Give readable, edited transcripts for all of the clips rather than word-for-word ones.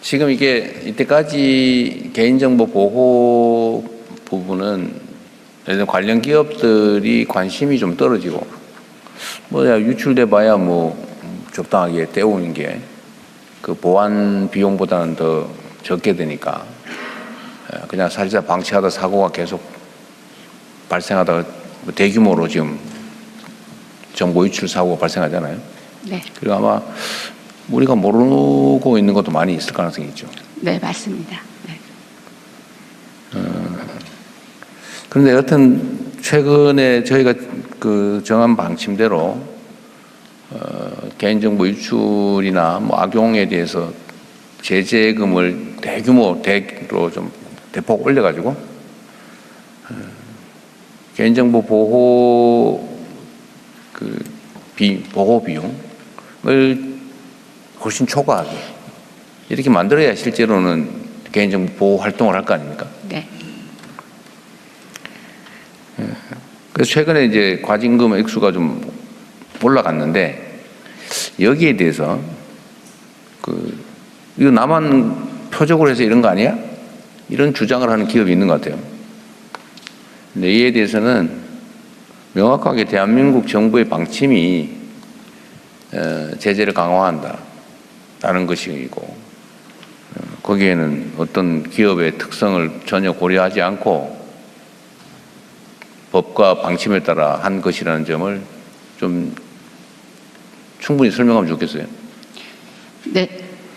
지금 이게 이때까지 개인정보 보호 부분은 관련 기업들이 관심이 좀 떨어지고 뭐야 유출돼 봐야 뭐 적당하게 떼우는 게 그 보안 비용보다는 더 적게 되니까 그냥 살짝 방치하다 사고가 계속 발생하다가 대규모로 지금 정보 유출 사고가 발생하잖아요. 네. 그리고 아마 우리가 모르고 있는 것도 많이 있을 가능성이 있죠. 네, 맞습니다. 네. 그런데 여튼 최근에 저희가 그 정한 방침대로 개인정보 유출이나 뭐 악용에 대해서 제재금을 대규모로 좀 대폭 올려가지고 개인정보 보호 보호 비용을 훨씬 초과하게 이렇게 만들어야 실제로는 개인정보 보호 활동을 할 거 아닙니까? 네. 그래서 최근에 이제 과징금 액수가 좀 올라갔는데 여기에 대해서 이거 나만 표적으로 해서 이런 거 아니야? 이런 주장을 하는 기업이 있는 것 같아요. 근데 이에 대해서는 명확하게 대한민국 정부의 방침이 제재를 강화한다라는 것이고 거기에는 어떤 기업의 특성을 전혀 고려하지 않고 법과 방침에 따라 한 것이라는 점을 좀 충분히 설명하면 좋겠어요. 네.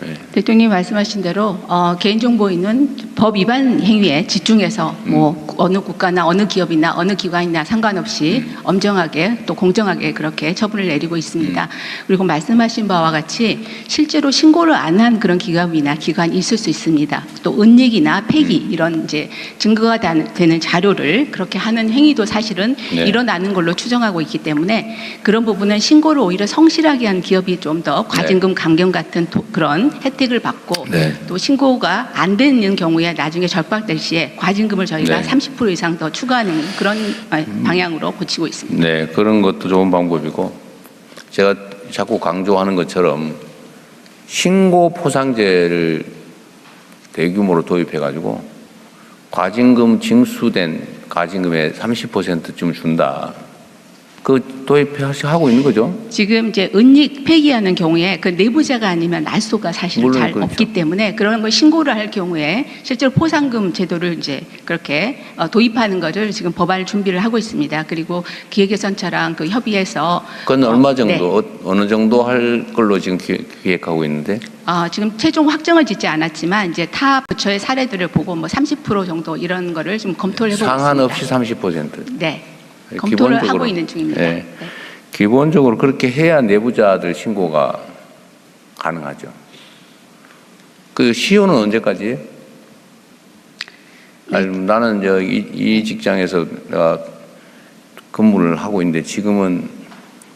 네. 대통령님 말씀하신 대로 개인정보인은 법 위반 행위에 집중해서 뭐 어느 국가나 어느 기업이나 어느 기관이나 상관없이 엄정하게 또 공정하게 그렇게 처분을 내리고 있습니다. 그리고 말씀하신 바와 같이 실제로 신고를 안 한 그런 기업이나 기관이 있을 수 있습니다. 또 은닉이나 폐기 이런 이제 증거가 되는 자료를 그렇게 하는 행위도 사실은 네. 일어나는 걸로 추정하고 있기 때문에 그런 부분은 신고를 오히려 성실하게 한 기업이 좀 더 과징금 감경 같은 그런 혜택을 받고 네. 또 신고가 안 되는 경우에 나중에 절박될 시에 과징금을 저희가 네. 30% 이상 더 추가하는 그런 방향으로 고치고 있습니다. 네, 그런 것도 좋은 방법이고 제가 자꾸 강조하는 것처럼 신고 포상제를 대규모로 도입해가지고 과징금 징수된 과징금의 30%쯤 준다. 그 도입하고 있는 거죠? 지금 이제 은닉 폐기하는 경우에 그 내부자가 아니면 날소가 사실은 잘 그렇죠. 없기 때문에 그런 걸 신고를 할 경우에 실제로 포상금 제도를 이제 그렇게 도입하는 것을 지금 법안을 준비를 하고 있습니다. 그리고 기획예산처랑 그 협의해서 그건 얼마 정도, 네. 어느 정도 할 걸로 지금 기획하고 있는데? 지금 최종 확정을 짓지 않았지만 이제 타 부처의 사례들을 보고 뭐 30% 정도 이런 거를 좀 검토를 해보고 상한 있습니다. 없이 30%. 네. 검토를 기본적으로, 하고 있는 중입니다. 네. 네. 기본적으로 그렇게 해야 내부자들 신고가 가능하죠. 그 시효는 언제까지예요? 네. 아니, 나는 이 직장에서 내가 근무를 하고 있는데 지금은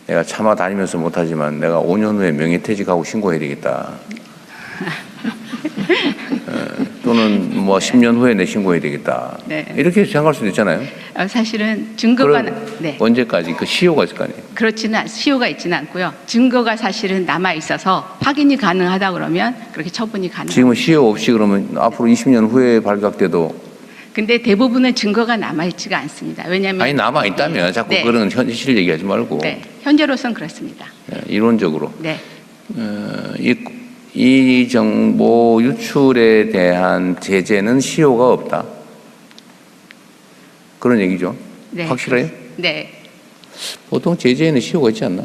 내가 차마 다니면서 못하지만 내가 5년 후에 명예퇴직하고 신고해야 되겠다. 또는 뭐 10년 후에 내 신고해야 되겠다. 네. 이렇게 생각할 수도 있잖아요. 사실은 증거가 네. 언제까지 그 시효가 있을 거 아니에요? 그렇지는 시효가 있지는 않고요. 증거가 사실은 남아 있어서 확인이 가능하다 그러면 그렇게 처분이 가능합니다. 지금은 시효 없이 그러면 앞으로 20년 후에 발각돼도 근데 대부분은 증거가 남아 있지가 않습니다. 왜냐하면 아니 남아 있다면 자꾸 네. 그런 현실 얘기하지 말고 네. 현재로서는 그렇습니다. 이론적으로 네. 이 정보 유출에 대한 제재는 시효가 없다. 그런 얘기죠. 네. 확실해요? 네. 보통 제재에는 시효가 있지 않나?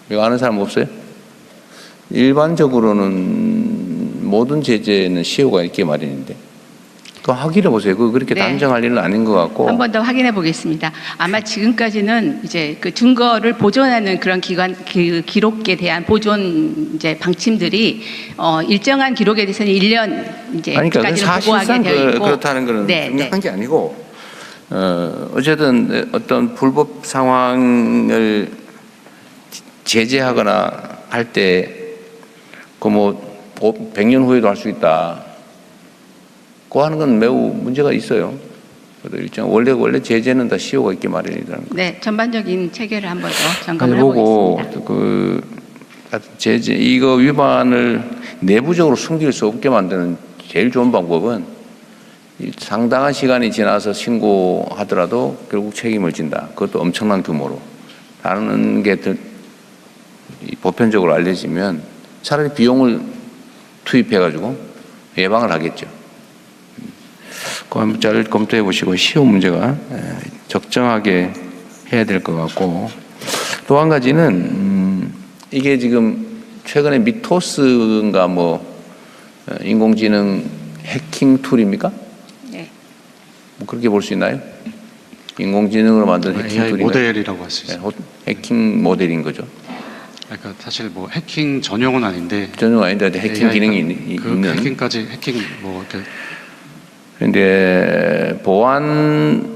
이거 아는 사람 없어요? 일반적으로는 모든 제재는 시효가 있게 마련인데. 그 확인해 보세요. 그 그렇게 네. 단정할 일은 아닌 것 같고. 한 번 더 확인해 보겠습니다. 아마 지금까지는 이제 그 증거를 보존하는 그런 기관 그 기록에 대한 보존 이제 방침들이 일정한 기록에 대해서는 1년 이제 아니, 그러니까 까지는 보고하게 되어 있고 그렇다는 것은 네, 중요한 게 아니고 어쨌든 어떤 불법 상황을 제재하거나 할 때 그 뭐 100년 후에도 할 수 있다. 그거 하는 건 매우 문제가 있어요. 그래도 일정 원래 제재는 다 시효가 있게 마련이라는 거. 네, 전반적인 체계를 한번 더 점검을 보고 해보겠습니다. 그 제재 이거 위반을 내부적으로 숨길 수 없게 만드는 제일 좋은 방법은 상당한 시간이 지나서 신고하더라도 결국 책임을 진다. 그것도 엄청난 규모로 라는 게 보편적으로 알려지면 차라리 비용을 투입해가지고 예방을 하겠죠. 그거 한번 잘 검토해 보시고 시효 문제가 적정하게 해야 될 것 같고, 또 한 가지는 이게 지금 최근에 미토스인가 뭐 인공지능 해킹 툴입니까? 네. 뭐 그렇게 볼 수 있나요? 인공지능으로 만든 해킹 AI 툴인가? 모델이라고 할 수 있습니다. 해킹 모델인 거죠. 그러니까 사실 뭐 해킹 전용은 아닌데 전혀 아닌데 해킹 AI가 기능이 그 있는. 해킹까지 해킹 뭐 이렇게 그런데 보안,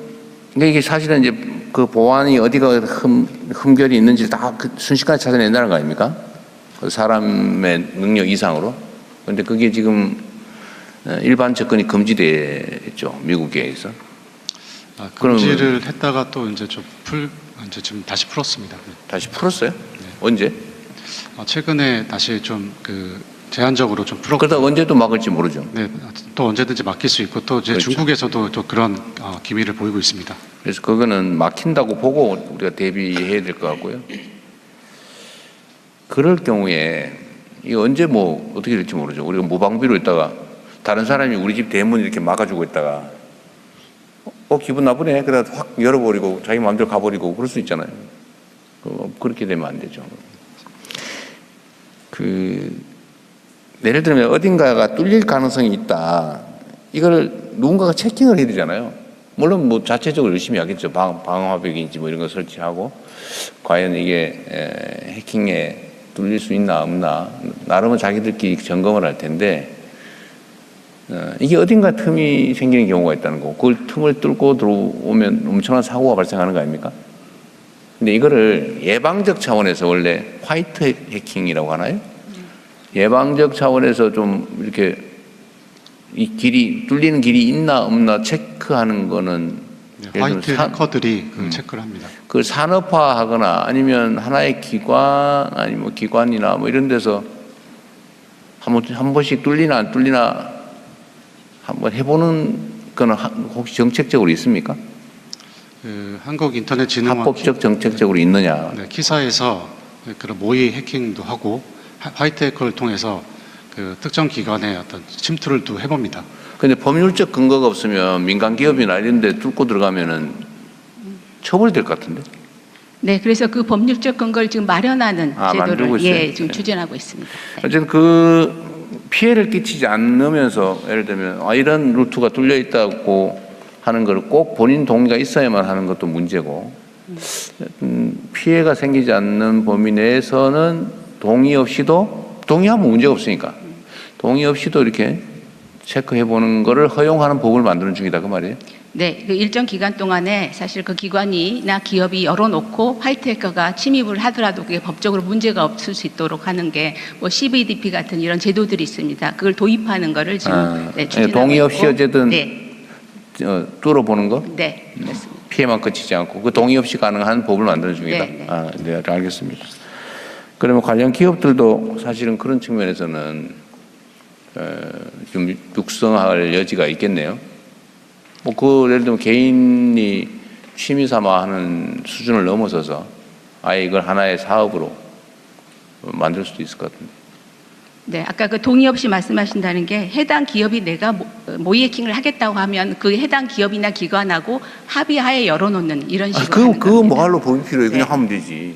그러니까 이게 사실은 이제 그 보안이 어디가 흠결이 있는지 다 순식간에 찾아낸다는 거 아닙니까? 그 사람의 능력 이상으로. 그런데 그게 지금 일반 접근이 금지됐죠, 미국에서. 금지를 했다가 또 이제 이제 지금 다시 풀었습니다. 다시 풀었어요? 언제? 최근에 다시 좀 제한적으로 좀 풀었고. 그러다 언제도 막을지 모르죠. 네, 또 언제든지 맡길 수 있고 또 이제 그렇죠. 중국에서도 또 그런 기미를 보이고 있습니다. 그래서 그거는 막힌다고 보고 우리가 대비해야 될 것 같고요. 그럴 경우에 이 언제 뭐 어떻게 될지 모르죠. 우리가 무방비로 있다가 다른 사람이 우리 집 대문 이렇게 막아주고 있다가 기분 나쁘네. 그러다 확 열어버리고 자기 마음대로 가버리고 그럴 수 있잖아요. 그렇게 되면 안 되죠. 예를 들면 어딘가가 뚫릴 가능성이 있다. 이걸 누군가가 체킹을 해야 되잖아요. 물론 뭐 자체적으로 열심히 하겠죠. 방화벽인지 뭐 이런 거 설치하고 과연 이게 해킹에 뚫릴 수 있나 없나 나름은 자기들끼리 점검을 할 텐데 이게 어딘가 틈이 생기는 경우가 있다는 거고 그걸 틈을 뚫고 들어오면 엄청난 사고가 발생하는 거 아닙니까? 근데 이거를 예방적 차원에서 원래 화이트 해킹이라고 하나요? 예방적 차원에서 좀 이렇게 이 길이 뚫리는 길이 있나 없나 체크하는 거는 네, 화이트 해커들이 체크를 합니다. 그걸 산업화하거나 아니면 하나의 기관 아니면 기관이나 뭐 이런 데서 한 번씩 뚫리나 안 뚫리나 한번 해보는 거는 혹시 정책적으로 있습니까? 한국인터넷진흥원 합법적 정책적으로 있느냐? 네, 키사에서 그런 모의 해킹도 하고 화이트 해커를 통해서 특정 기관의 어떤 침투를 또 해봅니다. 근데 법률적 근거가 없으면 민간 기업이나 이런 데 뚫고 들어가면은 처벌될 것 같은데? 네, 그래서 그 법률적 근거를 지금 마련하는 만들고 제도를 있어요? 지금 네. 추진하고 있습니다. 네. 어쨌든 그 피해를 끼치지 않으면서 예를 들면 이런 루트가 뚫려 있다고 하는 걸 꼭 본인 동의가 있어야만 하는 것도 문제고 피해가 생기지 않는 범위 내에서는 동의 없이도 동의하면 문제가 없으니까 동의 없이도 이렇게 체크해 보는 거를 허용하는 법을 만드는 중이다 그 말이에요. 네, 그 일정 기간 동안에 사실 그 기관이나 기업이 열어놓고 화이트 해커가 침입을 하더라도 그게 법적으로 문제가 없을 수 있도록 하는 게 뭐 CVDP 같은 이런 제도들이 있습니다. 그걸 도입하는 거를 지금 추진하고 동의 없이 있고. 어쨌든 네, 뚫어보는 거 네, 그렇습니다. 피해만 그치지 않고 그 동의 없이 가능한 법을 만드는 중이다. 네, 네, 알겠습니다. 그러면 관련 기업들도 사실은 그런 측면에서는 좀 육성할 여지가 있겠네요. 예를 들면 개인이 취미 삼아 하는 수준을 넘어서서 아예 이걸 하나의 사업으로 만들 수도 있을 것 같은데. 네, 아까 그 동의 없이 말씀하신다는 게 해당 기업이 내가 모의 해킹을 하겠다고 하면 그 해당 기업이나 기관하고 합의하에 열어놓는 이런 식으로 하는 그거 겁니다. 뭐하러 법이 필요해? 그냥 네. 하면 되지.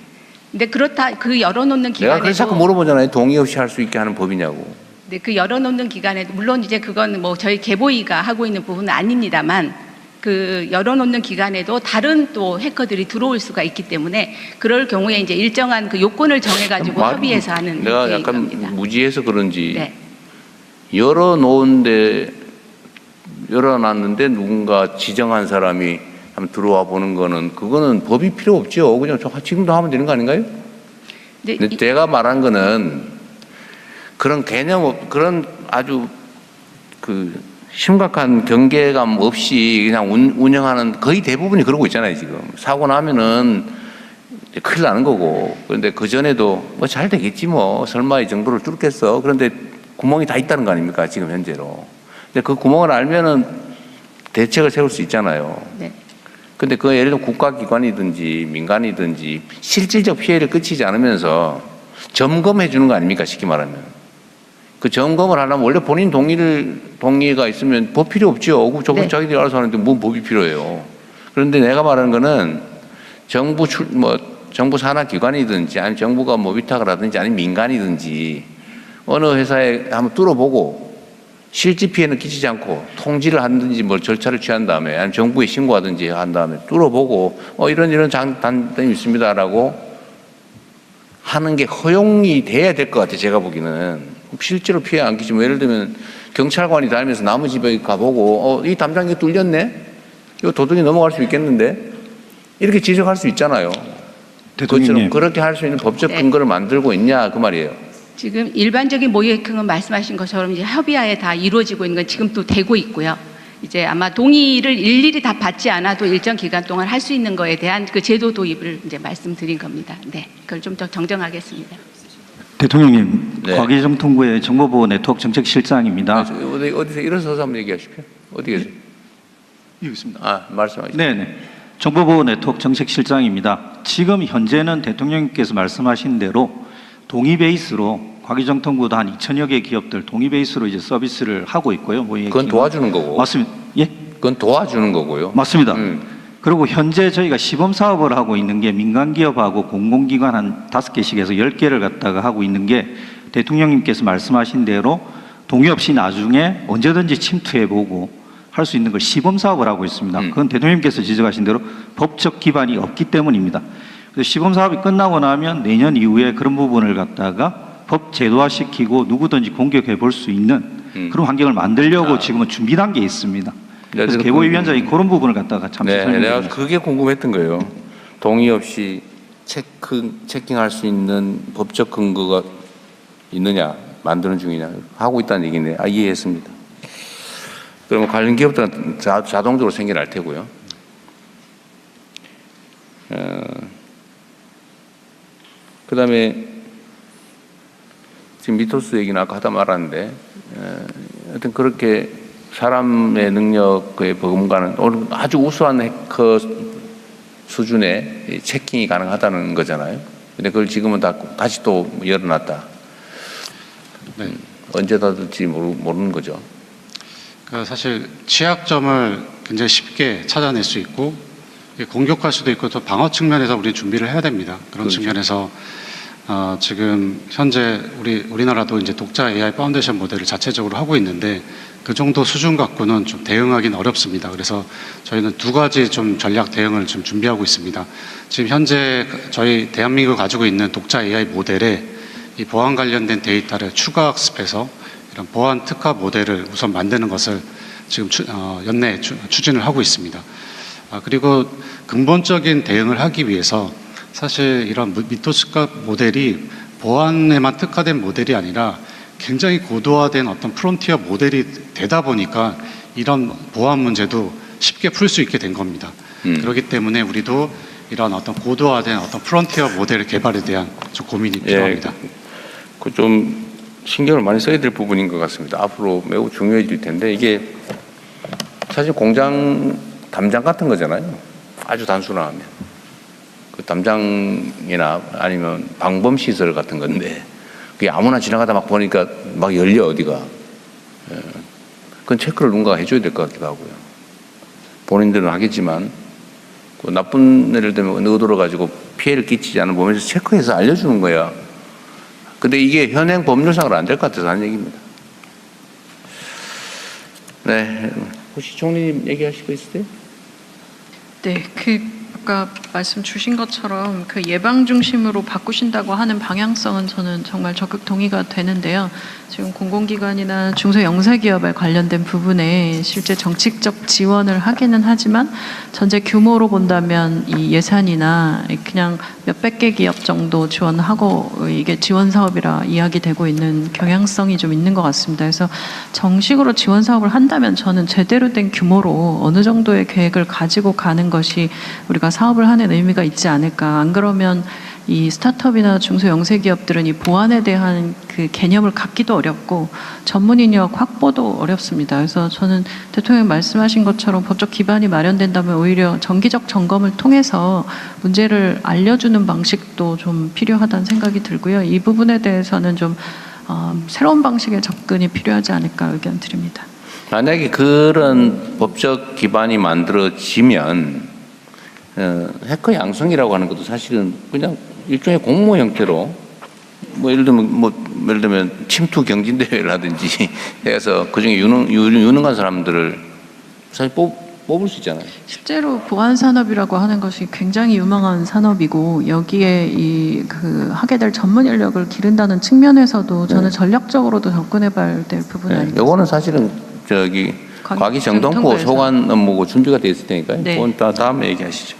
근데 그렇다 그 열어놓는 내가 기관에도 그래서 자꾸 물어보잖아요. 동의 없이 할 수 있게 하는 법이냐고. 네, 그 열어놓는 기관에도 물론 이제 그건 뭐 저희 개보이가 하고 있는 부분은 아닙니다만 그 열어놓는 기관에도 다른 또 해커들이 들어올 수가 있기 때문에 그럴 경우에 이제 일정한 그 요건을 정해가지고 합의해서 하는 내가 계획인 약간 겁니다. 무지해서 그런지 네. 열어놨는데 누군가 지정한 사람이 한번 들어와 보는 그거는 법이 필요 없죠. 그냥 지금도 하면 되는 거 아닌가요? 네, 근데 제가 말한 거는 그런 개념, 그런 아주 심각한 경계감 없이 그냥 운영하는 거의 대부분이 그러고 있잖아요, 지금. 사고 나면은 이제 큰일 나는 거고. 그런데 그전에도 뭐 잘 되겠지 뭐. 설마 이 정도를 뚫겠어. 그런데 구멍이 다 있다는 거 아닙니까, 지금 현재로. 근데 그 구멍을 알면은 대책을 세울 수 있잖아요. 네. 근데 그 예를 들어 국가기관이든지 민간이든지 실질적 피해를 끼치지 않으면서 점검해 주는 거 아닙니까, 쉽게 말하면. 그 점검을 하려면 원래 본인 동의가 있으면 법 필요 없죠. 저건 네. 자기들이 알아서 하는데 뭔 법이 필요해요. 그런데 내가 말하는 거는 정부 산하 기관이든지 아니면 정부가 뭐 위탁을 하든지 아니면 민간이든지 어느 회사에 한번 뚫어보고 실질 피해는 끼치지 않고 통지를 하든지 뭘 절차를 취한 다음에 아니면 정부에 신고하든지 한 다음에 뚫어보고 이런 단점이 있습니다라고 하는 게 허용이 돼야 될 것 같아요. 제가 보기에는. 실제로 피해 안 끼치면 예를 들면 경찰관이 다니면서 나무 집에 가보고 이 담장이 뚫렸네? 이거 도둑이 넘어갈 수 있겠는데? 이렇게 지적할 수 있잖아요. 대통령님. 그렇게 할 수 있는 법적 네. 근거를 만들고 있냐 그 말이에요. 지금 일반적인 모의 해킹은 말씀하신 것처럼 이제 협의하에 다 이루어지고 있는 건 지금 또 되고 있고요. 이제 아마 동의를 일일이 다 받지 않아도 일정 기간 동안 할 수 있는 거에 대한 그 제도 도입을 이제 말씀드린 겁니다. 네, 그걸 좀 더 정정하겠습니다. 대통령님, 네. 과기정통부의 정보보호 네트워크 정책실장입니다. 어디서 일어서서 한번 얘기하십시오. 어디 계세요? 여기 있습니다. 말씀하시죠. 네네. 정보보호 네트워크 정책실장입니다. 지금 현재는 대통령님께서 말씀하신 대로 동의 베이스로 과기정통부도 한 2천여 개 기업들 동의 베이스로 이제 서비스를 하고 있고요. 그건 도와주는 거고. 맞습니다. 예? 그건 도와주는 거고요. 맞습니다. 음. 그리고 현재 저희가 시범 사업을 하고 있는 게 민간 기업하고 공공기관 한 5개씩에서 10개를 갖다가 하고 있는 게 대통령님께서 말씀하신 대로 동의 없이 나중에 언제든지 침투해보고 할 수 있는 걸 시범 사업을 하고 있습니다. 그건 대통령님께서 지적하신 대로 법적 기반이 없기 때문입니다. 그래서 시범 사업이 끝나고 나면 내년 이후에 그런 부분을 갖다가 법 제도화시키고 누구든지 공격해 볼 수 있는 그런 환경을 만들려고 지금은 준비 단계에 있습니다. 그래서 개보위원장이 그런 부분을 갖다가 잠시 내가 설명드립니다. 그게 궁금했던 거예요. 동의 없이 체킹할 수 있는 법적 근거가 있느냐, 만드는 중이냐 하고 있다는 얘기네. 이해했습니다. 그러면 관련 기업들은 자동적으로 생겨날 테고요. 그다음에 지금 미토스 얘기는 아까 하다 말았는데, 하여튼 그렇게 사람의 능력의 버금가는 아주 우수한 해커 수준의 체킹이 가능하다는 거잖아요. 근데 그걸 지금은 다시 또 열어놨다. 네. 언제 닫을지 모르는 거죠. 사실 취약점을 굉장히 쉽게 찾아낼 수 있고 공격할 수도 있고 또 방어 측면에서 우리 준비를 해야 됩니다. 그런 그렇죠. 측면에서 지금 현재 우리나라도 이제 독자 AI 파운데이션 모델을 자체적으로 하고 있는데 그 정도 수준 갖고는 좀 대응하기는 어렵습니다. 그래서 저희는 두 가지 좀 전략 대응을 좀 준비하고 있습니다. 지금 현재 저희 대한민국이 가지고 있는 독자 AI 모델에 이 보안 관련된 데이터를 추가 학습해서 이런 보안 특화 모델을 우선 만드는 것을 지금 연내에 추진을 하고 있습니다. 그리고 근본적인 대응을 하기 위해서 사실 이런 미토스카 모델이 보안에만 특화된 모델이 아니라 굉장히 고도화된 어떤 프론티어 모델이 되다 보니까 이런 보안 문제도 쉽게 풀 수 있게 된 겁니다. 그렇기 때문에 우리도 이런 어떤 고도화된 어떤 프론티어 모델 개발에 대한 좀 고민이 필요합니다. 그 좀 신경을 많이 써야 될 부분인 것 같습니다. 앞으로 매우 중요해질 텐데 이게 사실 공장 담장 같은 거잖아요. 아주 단순하면 그 담장이나 아니면 방범 시설 같은 건데 그게 아무나 지나가다 막 보니까 막 열려 어디가. 그건 체크를 누군가 해줘야 될 것 같기도 하고요. 본인들은 하겠지만 그 나쁜 예를 들면 의도로 가지고 피해를 끼치지 않은 범위에서 체크해서 알려주는 거야. 근데 이게 현행 법률상으로 안 될 것 같아서 하는 얘기입니다. 네, 혹시 총리님 얘기하실 거 있으세요? 네, 아까 말씀 주신 것처럼 그 예방 중심으로 바꾸신다고 하는 방향성은 저는 정말 적극 동의가 되는데요. 지금 공공기관이나 중소영세기업에 관련된 부분에 실제 정책적 지원을 하기는 하지만 전체 규모로 본다면 이 예산이나 그냥 몇백 개 기업 정도 지원하고 이게 지원 사업이라 이야기되고 있는 경향성이 좀 있는 것 같습니다. 그래서 정식으로 지원 사업을 한다면 저는 제대로 된 규모로 어느 정도의 계획을 가지고 가는 것이 우리가 사업을 하는 의미가 있지 않을까. 안 그러면 이 스타트업이나 중소영세기업들은 이 보안에 대한 그 개념을 갖기도 어렵고 전문 인력 확보도 어렵습니다. 그래서 저는 대통령이 말씀하신 것처럼 법적 기반이 마련된다면 오히려 정기적 점검을 통해서 문제를 알려주는 방식도 좀 필요하다는 생각이 들고요. 이 부분에 대해서는 좀 새로운 방식의 접근이 필요하지 않을까 의견 드립니다. 만약에 그런 법적 기반이 만들어지면 해커 양성이라고 하는 것도 사실은 그냥 일종의 공모 형태로 예를 들면 침투 경진대회를 하든지 해서 그중에 유능한 사람들을 사실 뽑을 수 있잖아요. 실제로 보안 산업이라고 하는 것이 굉장히 유망한 산업이고 여기에 하게 될 전문 인력을 기른다는 측면에서도 저는 전략적으로도 접근해봐야 될 부분이 아닌가. 이거는 사실은 과기정통부 소관 업무고 준비가 돼 있을 테니까요. 네. 그건 다음에 얘기하시죠.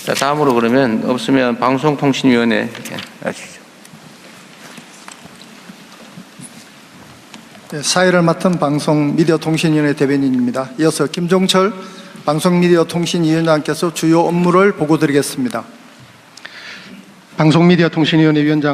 자, 다음으로 그러면 없으면 방송통신위원회 하시죠. 네, 사회를 맡은 방송미디어통신위원회 대변인입니다. 이어서 김종철 방송미디어통신위원장께서 주요 업무를 보고드리겠습니다. 방송미디어통신위원회 위원장